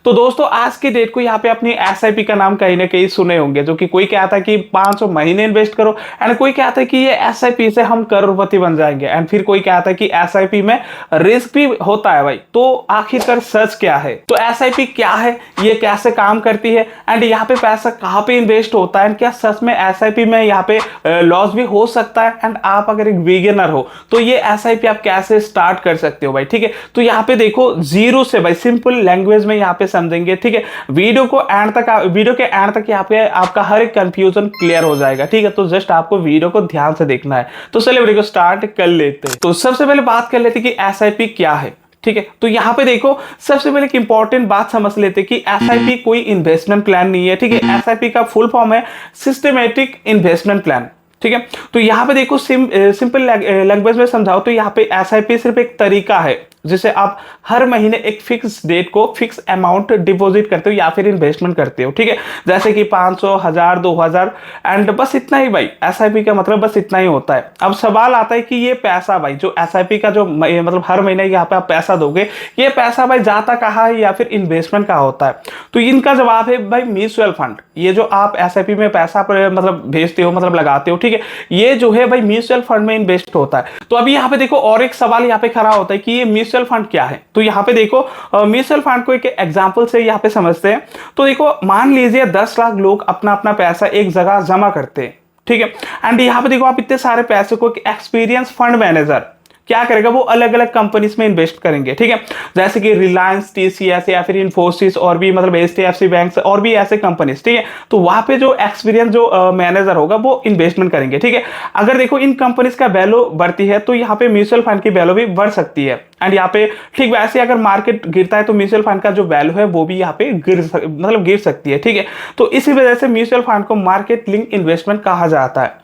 तो दोस्तों आज की डेट को यहाँ पे अपनी एसआईपी का नाम कहीं ना कहीं सुने होंगे, जो कि कोई कहता है कि 500 महीने इन्वेस्ट करो, एंड कोई कहता है कि ये एसआईपी से हम करोड़पति बन जाएंगे, एंड फिर कोई कहता है कि एसआईपी में रिस्क भी होता है भाई। तो आखिरकार सच क्या है, तो एसआईपी क्या है, ये कैसे काम करती है, एंड यहाँ पे पैसा कहाँ पे इन्वेस्ट होता है, एंड क्या सच में एसआईपी में यहाँ पे लॉस भी हो सकता है, एंड आप अगर एक बिगिनर हो तो ये एसआईपी आप कैसे स्टार्ट कर सकते हो भाई। ठीक है, तो यहाँ पे देखो जीरो से भाई सिंपल लैंग्वेज में यहाँ पे समझेंगे। ठीक है, वीडियो के एंड तक यहाँ पे आपका हर एक कंफ्यूजन क्लियर हो जाएगा। ठीक है, तो जस्ट आपको वीडियो को ध्यान से देखना है। तो चलिए वीडियो को स्टार्ट कर लेते हैं। तो सबसे पहले बात कर लेते हैं कि एसआईपी क्या है। ठीक है, तो यहां पे देखो सबसे पहले एक इंपॉर्टेंट बात समझ लेते हैं कि एसआईपी कोई इन्वेस्टमेंट प्लान नहीं है। ठीक है, एसआईपी का फुल फॉर्म है सिस्टमेटिक इन्वेस्टमेंट प्लान। ठीक है, तो यहां पे देखो सिंपल लैंग्वेज में समझाओ तो यहाँ पे एसआईपी सिर्फ एक तरीका है जिसे आप हर महीने एक फिक्स डेट को फिक्स अमाउंट डिपॉजिट करते हो या फिर इन्वेस्टमेंट करते हो। ठीक है, जैसे कि 500, 1000, 2000 एंड बस इतना ही भाई। एसआईपी का मतलब बस इतना ही होता है। अब सवाल आता है कि ये पैसा भाई जो एसआईपी का जो मतलब हर महीने यहाँ पे आप पैसा दोगे, ये पैसा भाई जाता कहाँ है या फिर इन्वेस्टमेंट कहाँ होता है। तो इनका जवाब है भाई म्यूचुअल फंड। ये जो आप एसआईपी में पैसा मतलब भेजते हो मतलब लगाते हो, ठीक है, ये जो है भाई म्यूचुअल फंड में इन्वेस्ट होता है। तो अभी यहाँ पे देखो और एक सवाल यहाँ पे खड़ा होता है कि ये म्यूचुअल फंड क्या है। तो यहाँ पे देखो म्यूचुअल फंड को एक एग्जांपल से यहाँ पे समझते हैं। तो देखो मान लीजिए 10 लाख लोग अपना अपना पैसा एक जगह जमा करते हैं। ठीक है, एंड यहाँ पे देखो आप इतने सारे पैसे को एक एक्सपीरियंस फंड मैनेजर क्या करेगा, वो अलग अलग कंपनीज में इन्वेस्ट करेंगे। ठीक है, जैसे कि रिलायंस, टीसीएस या फिर इन्फोसिस और भी मतलब एचडीएफसी बैंक और भी ऐसे कंपनीज। ठीक है, तो वहां पे जो एक्सपीरियंस जो मैनेजर होगा वो इन्वेस्टमेंट करेंगे। ठीक है, अगर देखो इन कंपनीज का वैल्यू बढ़ती है तो यहाँ पे म्यूचुअल फंड की वैल्यू भी बढ़ सकती है। एंड यहाँ पे ठीक वैसे अगर मार्केट गिरता है तो म्यूचुअल फंड का जो वैल्यू है वो भी यहाँ पे गिर सकती है। ठीक है, तो इसी वजह से म्यूचुअल फंड को मार्केट लिंक इन्वेस्टमेंट कहा जाता है।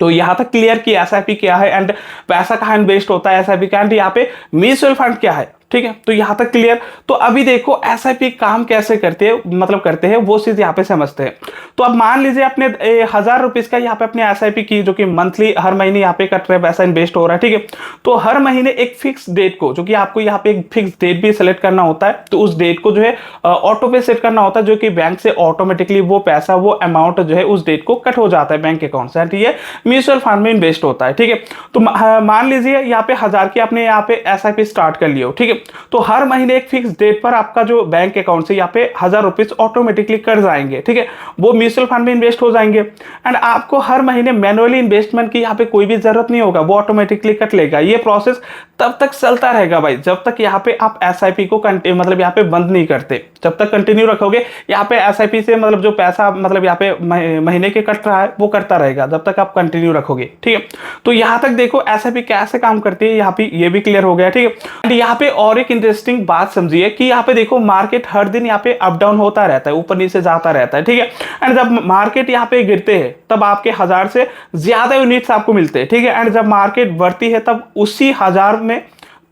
तो यहां तक क्लियर कि एसआईपी क्या है एंड पैसा कहां इन्वेस्ट होता है एसआईपी का, एंड यहाँ पे म्यूचुअल फंड क्या है। ठीक है, तो यहां तक क्लियर। तो अभी देखो एसआईपी काम कैसे करते हैं, मतलब करते हैं वो चीज यहाँ पे समझते हैं। तो अब मान लीजिए अपने 1000 रुपीज का यहाँ पे अपने एसआईपी की जो कि मंथली हर महीने यहाँ पे कट रहा है, पैसा इन्वेस्ट हो रहा है। ठीक है, तो हर महीने एक फिक्स डेट को, जो कि आपको यहाँ पे एक फिक्स डेट भी सिलेक्ट करना होता है, तो उस डेट को जो है ऑटो पे सेट करना होता है, जो कि बैंक से ऑटोमेटिकली वो पैसा वो अमाउंट जो है उस डेट को कट हो जाता है बैंक अकाउंट से। ठीक है, म्यूचुअल फंड में इन्वेस्ट होता है। ठीक है, तो मान लीजिए यहाँ पे 1000 की आपने यहाँ पे एसआईपी स्टार्ट कर लिया हो। ठीक है, तो हर महीने एक फिक्स डेट पर आपका जो बैंक अकाउंट से यहाँ पे 1000 रुपीज ऑटोमेटिकली कट जाएंगे। ठीक है, वो म्यूचुअल फंड में इन्वेस्ट हो जाएंगे, एंड आपको हर महीने मैनुअली इन्वेस्टमेंट की यहाँ पे कोई भी जरूरत नहीं होगा, वो ऑटोमेटिकली कट लेगा। ये प्रोसेस तब तक चलता रहेगा भाई जब तक यहाँ पे आप एसआईपी को मतलब यहाँ पे बंद नहीं करते। जब तक कंटिन्यू रखोगे यहाँ पे एसआईपी से मतलब जो पैसा मतलब यहाँ पे महीने के कट रहा है वो करता रहेगा जब तक आप कंटिन्यू रखोगे। ठीक है, तो यहाँ तक देखो एसआईपी कैसे काम करती है यहाँ पे ये भी क्लियर हो गया। ठीक है, एंड यहाँ पे और एक इंटरेस्टिंग बात समझिए कि यहाँ पे देखो मार्केट हर दिन यहाँ पे अप डाउन होता रहता है, ऊपर नीचे जाता रहता है। ठीक है, एंड जब मार्केट यहाँ पे गिरते हैं तब आपके 1000 से ज्यादा यूनिट्स आपको मिलते हैं। ठीक है, एंड जब मार्केट बढ़ती है तब उसी 1000 में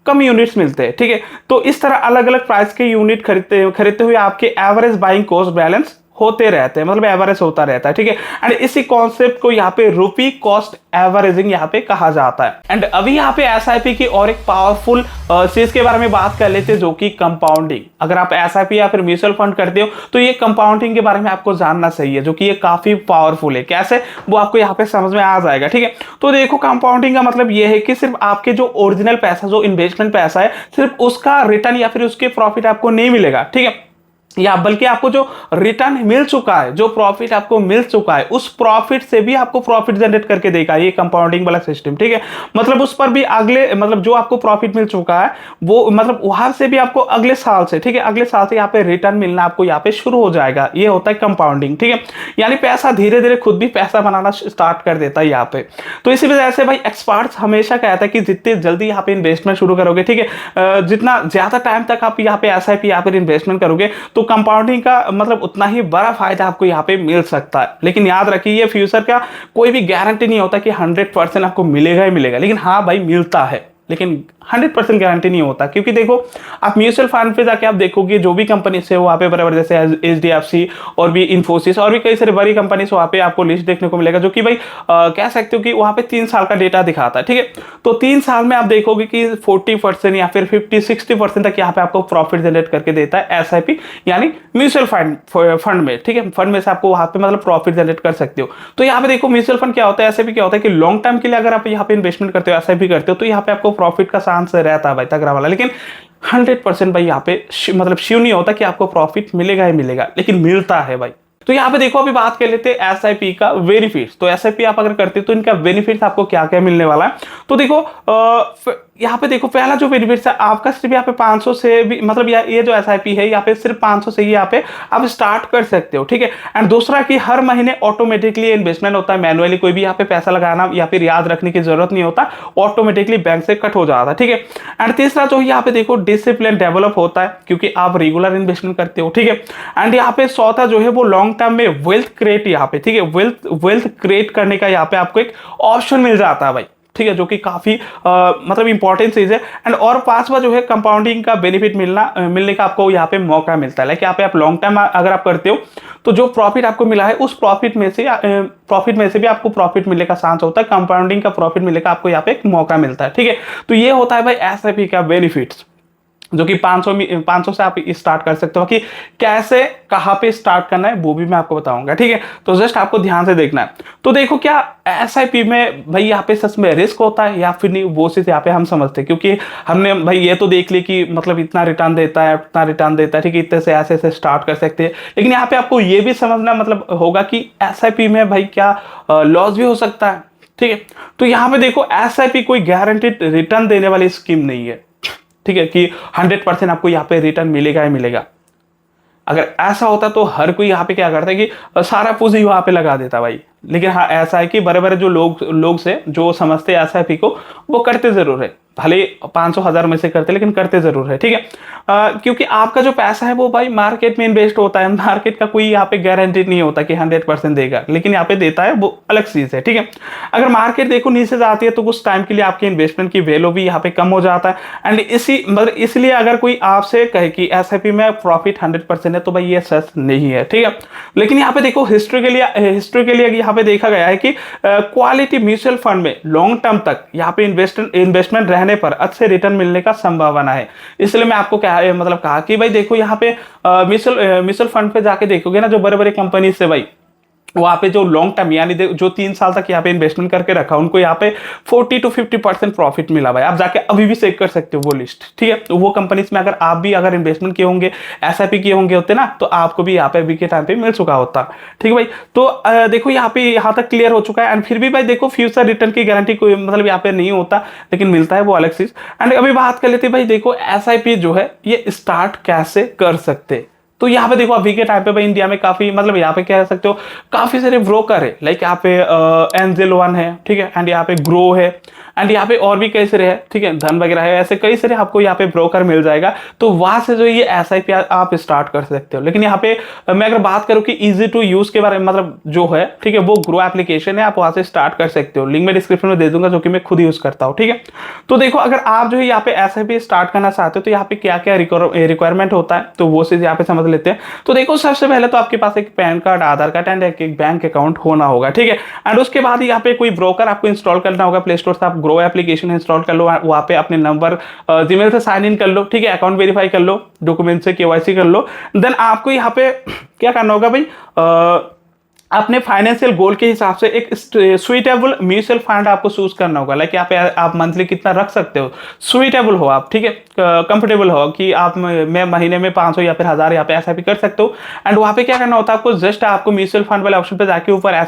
कम यूनिट्स मिलते हैं। ठीक है, तो इस तरह अलग अलग प्राइस के यूनिट खरीदते हुए आपके एवरेज बाइंग कॉस्ट बैलेंस होते रहते हैं, मतलब एवरेज होता रहता है। ठीक है, एंड इसी कॉन्सेप्ट को यहाँ पे रुपी कॉस्ट एवरेजिंग यहाँ पे कहा जाता है। एंड अभी यहाँ पे एसआईपी की और एक पावरफुल चीज के बारे में बात कर लेते हैं, जो कि कंपाउंडिंग। अगर आप एसआईपी या फिर म्यूचुअल फंड करते हो तो ये कंपाउंडिंग के बारे में आपको जानना चाहिए, जो कि ये काफी पावरफुल है। कैसे, वो आपको यहाँ पे समझ में आ जाएगा। ठीक है, तो देखो कंपाउंडिंग का मतलब ये है कि सिर्फ आपके जो ओरिजिनल पैसा, जो इन्वेस्टमेंट पैसा है, सिर्फ उसका रिटर्न या फिर उसके प्रॉफिट आपको नहीं मिलेगा। ठीक है, या बल्कि आपको जो रिटर्न मिल चुका है, जो प्रॉफिट आपको मिल चुका है, उस प्रॉफिट से भी आपको प्रॉफिट जनरेट करके देगा ये कंपाउंडिंग वाला सिस्टम। ठीक है, मतलब उस पर भी अगले मतलब जो आपको प्रॉफिट मिल चुका है वो मतलब वहां से भी आपको अगले साल से, ठीक है, अगले साल से यहाँ पे रिटर्न मिलना आपको यहाँ पे शुरू हो जाएगा। ये होता है कंपाउंडिंग। ठीक है, यानी पैसा धीरे धीरे खुद भी पैसा बनाना स्टार्ट कर देता है यहाँ पे। तो इसी वजह से भाई एक्सपर्ट्स हमेशा कहता है कि जितने जल्दी यहाँ पे इन्वेस्टमेंट शुरू करोगे, ठीक है, जितना ज्यादा टाइम तक आप यहाँ पे एसआईपी यहाँ पे इन्वेस्टमेंट करोगे तो कंपाउंडिंग का मतलब उतना ही बड़ा फायदा आपको यहाँ पे मिल सकता है। लेकिन याद रखिए ये फ्यूचर का कोई भी गारंटी नहीं होता कि 100% आपको मिलेगा ही मिलेगा, लेकिन हाँ भाई मिलता है। लेकिन 100% गारंटी नहीं होता, क्योंकि देखो आप म्यूचुअल फंड पे जाके आप देखोगे जो भी कंपनी से वहाँ पे बराबर, जैसे HDFC और भी इन्फोसिस और भी कई सारी बड़ी कंपनी से वहाँ पे आपको लिस्ट देखने को मिलेगा, जो कि भाई कह सकते हो कि वहाँ पे 3 साल का डेटा दिखाता है, ठीक है। तो 3 साल में आप देखोगे कि 40% या फिर 50-60% तक यहाँ पे आपको प्रॉफिट जनरेट करके देता है SIP, यानी म्यूचुअल फंड में, ठीक है। फंड में से आपको वहाँ पे मतलब प्रॉफिट जनरेट कर सकते हो। तो यहाँ पे देखो म्यूचुअल फंड क्या होता है, SIP क्या होता है कि लॉन्ग टर्म के लिए अगर आप यहाँ पे इन्वेस्टमेंट करते हो, SIP करते हो, तो यहाँ पे आपको प्रॉफिट का चांस रहता है भाई, तगड़ा वाला। लेकिन 100% भाई यहाँ पे मतलब श्योर नहीं होता कि आपको प्रॉफिट मिलेगा ही मिलेगा, लेकिन मिलता है भाई। तो यहाँ पे देखो अभी बात कर लेते हैं SIP का बेनिफिट्स। तो SIP आप अगर करते हो तो इनका बेनिफिट्स आपको क्या क्या मिलने वाला है। तो देखो यहाँ पे देखो पहला जो बेनिफिट्स है आपका, सिर्फ यहाँ पे 500 से भी मतलब ये जो SIP है यहाँ पे सिर्फ 500 से ही यहाँ पे आप स्टार्ट कर सकते हो, ठीक है। एंड दूसरा कि हर महीने ऑटोमेटिकली इन्वेस्टमेंट होता है, मैनुअली कोई भी यहाँ पे पैसा लगाना या फिर याद रखने की जरूरत नहीं होता, ऑटोमेटिकली बैंक से कट हो जाता है, ठीक है। एंड तीसरा जो यहाँ पे देखो डिसिप्लिन डेवलप होता है, क्योंकि आप रेगुलर इन्वेस्टमेंट करते हो, ठीक है। एंड यहाँ पे चौथा जो है वो लॉन्ग टर्म में वेल्थ क्रिएट यहाँ पे, ठीक है, वेल्थ क्रिएट करने का यहाँ पे आपको एक ऑप्शन मिल जाता है भाई, ठीक है, जो कि काफी मतलब इंपॉर्टेंट चीज है। एंड और पांचवा जो है कंपाउंडिंग का बेनिफिट मिलने का आपको यहाँ पे मौका मिलता है। लाइक यहाँ पे आप लॉन्ग टर्म अगर आप करते हो तो जो प्रॉफिट आपको मिला है उस प्रॉफिट में से भी आपको प्रॉफिट मिलने का चांस होता है, कंपाउंडिंग का प्रॉफिट मिलने का आपको यहाँ पे एक मौका मिलता है, ठीक है। तो ये होता है भाई SIP का बेनिफिट्स, जो कि 500 से आप स्टार्ट कर सकते हो। कि कैसे कहाँ पे स्टार्ट करना है वो भी मैं आपको बताऊंगा, ठीक है। तो जस्ट आपको ध्यान से देखना है। तो देखो क्या SIP में भाई यहाँ पे सच में रिस्क होता है या फिर नहीं, वो चीज यहाँ पे हम समझते हैं, क्योंकि हमने भाई ये तो देख ली कि मतलब इतना रिटर्न देता है, उतना रिटर्न देता है, ठीक है, इतने से ऐसे स्टार्ट कर सकते हैं। लेकिन यहाँ पे आपको ये भी समझना मतलब होगा कि SIP में भाई क्या लॉस भी हो सकता है, ठीक है। तो यहाँ पे देखो SIP कोई गारंटेड रिटर्न देने वाली स्कीम नहीं है, ठीक है, कि 100% आपको यहाँ पे रिटर्न मिलेगा ही मिलेगा। अगर ऐसा होता तो हर कोई यहाँ पे क्या करता है कि सारा पूंजी वहां पे लगा देता भाई। लेकिन हाँ ऐसा है कि बड़े बड़े जो लोग से जो समझते हैं SIP को, वो करते जरूर है, भले 500,000 में से करते, लेकिन करते जरूर है, ठीक है। क्योंकि आपका जो पैसा है वो भाई मार्केट में इन्वेस्ट होता है, मार्केट का कोई यहाँ पे गारंटी नहीं होता कि 100% देगा, लेकिन यहाँ पे देता है, वो अलग चीज है, ठीक है। अगर मार्केट देखो नीचे जाती है तो कुछ टाइम के लिए आपके इन्वेस्टमेंट की वैल्यू भी यहाँ पे कम हो जाता है। एंड इसलिए अगर कोई आपसे कहे कि SIP में प्रॉफिट 100% है, तो भाई ये सच नहीं है, ठीक है। लेकिन यहाँ पे देखो हिस्ट्री के लिए यहाँ पे देखा गया है कि क्वालिटी म्यूचुअल फंड में लॉन्ग टर्म तक यहाँ पे इन्वेस्टमेंट रहने पर अच्छे रिटर्न मिलने का संभावना है। इसलिए मैं आपको क्या मतलब कहा कि भाई देखो यहाँ पे म्यूचुअल फंड पे जाके देखोगे ना, जो बड़े बड़े कंपनी से भाई वहां पे जो लॉन्ग टर्म यानी जो 3 साल तक यहाँ पे इन्वेस्टमेंट करके रखा, उनको यहाँ पे 40-50% प्रॉफिट मिला भाई। आप जाके अभी भी चेक कर सकते हो वो लिस्ट, ठीक है। तो वो कंपनीज में अगर आप भी अगर इन्वेस्टमेंट किए होंगे, SIP किए होंगे होते ना, तो आपको भी यहाँ पे अभी के टाइम पे मिल चुका होता, ठीक है भाई। तो देखो यहाँ पे यहाँ तक क्लियर हो चुका है। एंड फिर भी भाई देखो फ्यूचर रिटर्न की गारंटी कोई मतलब यहाँ पे नहीं होता, लेकिन मिलता है, वो अलग चीज। एंड अभी बात कर लेते हैं भाई देखो SIP जो है ये स्टार्ट कैसे कर सकते। तो यहाँ पे देखो अभी के टाइम पे भाई इंडिया में काफी मतलब यहाँ पे कह सकते हो काफी सारे ब्रोकर है। लाइक यहाँ पे एंजल वन है, ठीक है, एंड यहाँ पे ग्रो है, एंड यहाँ पे और भी कई सारे है, ठीक है, धन वगैरह है, ऐसे कई सारे आपको यहाँ पे ब्रोकर मिल जाएगा। तो वहां से जो ये SIP आप स्टार्ट कर सकते हो। लेकिन यहाँ पे मैं अगर बात करूँ कि इजी टू यूज के बारे में मतलब जो है, ठीक है, वो ग्रो एप्लीकेशन है, आप वहां से स्टार्ट कर सकते हो। लिंक में डिस्क्रिप्शन में दे दूंगा, जो कि मैं खुद यूज करता हूँ, ठीक है। तो देखो अगर आप जो है यहाँ पे SIP स्टार्ट करना चाहते हो तो यहाँ पे क्या क्या रिक्वायरमेंट होता है, तो वो चीज यहाँ पे समझ लेते हैं। तो देखो सबसे पहले तो आपके पास एक pan card, Aadhaar card and एक बैंक अकाउंट होना होगा, ठीक है। एंड उसके बाद यहाँ पे कोई ब्रोकर आपको इंस्टॉल करना होगा प्ले स्टोर से। आप ग्रो एप्लीकेशन इंस्टॉल कर लो, वहां पे अपने नंबर जीमेल से साइन इन कर लो, ठीक है, अकाउंट वेरीफाई कर लो, डॉक्यूमेंट से KYC कर लो। देन आपको यहाँ पे क्या करना होगा भाई, अपने फाइनेंशियल गोल के हिसाब से एक सुइटेबल म्यूचुअल फंड आपको चूज करना होगा। लाइक यहाँ पे आप मंथली कितना रख सकते हो, सुइटेबल हो आप, ठीक है, कंफर्टेबल हो कि आप मैं महीने में 500 या फिर 1000 यहाँ पे SIP कर सकते हो। एंड वहाँ पे क्या करना होता है आपको, जस्ट आपको म्यूचुअल फंड वाले ऑप्शन पे जाके ऊपर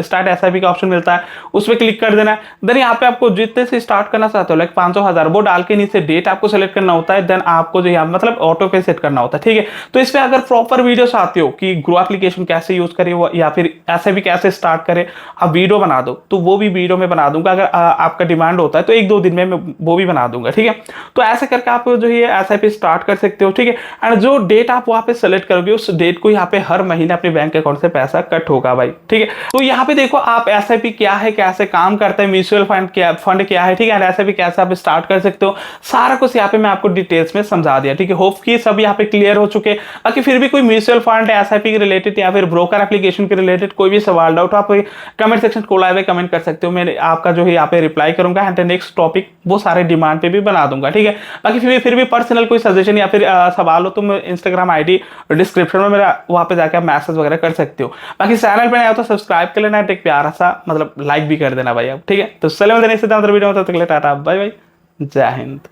स्टार्ट SIP का ऑप्शन मिलता है, उस पर क्लिक कर देना है। देन यहाँ पे आपको जितने से स्टार्ट करना चाहते हो, लाइक 500-1000, वो डाल के नीचे डेट आपको सेलेक्ट करना होता है। देन आपको जो यहाँ मतलब ऑटो पे सेट करना होता है, ठीक है। तो इस पर अगर प्रॉपर वीडियोस आती हो कि ग्रो एप्लीकेशन कैसे यूज करें या फिर एसआईपी कैसे स्टार्ट करें आप वीडियो बना दो, तो वो भी वीडियो में बना दूंगा। अगर आपका डिमांड होता है तो 1-2 दिन में मैं वो भी बना दूंगा, ठीक है। तो ऐसे करके आप जो ये एसआईपी स्टार्ट कर सकते हो, ठीक है। एंड जो डेट आप वहां पे सेलेक्ट करोगे उस डेट को यहाँ पे हर महीने अपने बैंक अकाउंट से पैसा कट होगा भाई, ठीक है। तो यहाँ पे देखो आप एसआईपी क्या है, कैसे काम करता है, म्यूचुअल फंड क्या है, ठीक है, एसआईपी कैसे आप स्टार्ट कर सकते हो, सारा कुछ यहाँ पे मैं आपको डिटेल्स में समझा दिया, ठीक है। होप कि सब यहाँ पे क्लियर हो चुके। बाकी फिर भी कोई म्यूचुअल फंड एसआईपी के रिलेटेड या फिर ब्रोकर एप्लीकेशन के रिलेटेड कोई भी सवाल डाउट आप कमेंट सेक्शन खोला हुआ कमेंट कर सकते हो, मैं आपका जो है यहाँ पे रिप्लाई करूंगा। एंड नेक्स्ट टॉपिक वो सारे डिमांड पे भी बना दूंगा, ठीक है। बाकी फिर भी पर्सनल कोई सजेशन या फिर सवाल हो तो मैं इंस्टाग्राम आईडी डिस्क्रिप्शन में मेरा वहां पे जाकर मैसेज वगैरह कर सकते हो। बाकी चैनल पे नया हो तो सब्सक्राइब कर लेना, एक प्यारा सा मतलब लाइक भी कर देना भाई अब, ठीक है। तो चले मिलते हैं वीडियो में, तब तक के लिए टाटा बाय बाय, जय हिंद।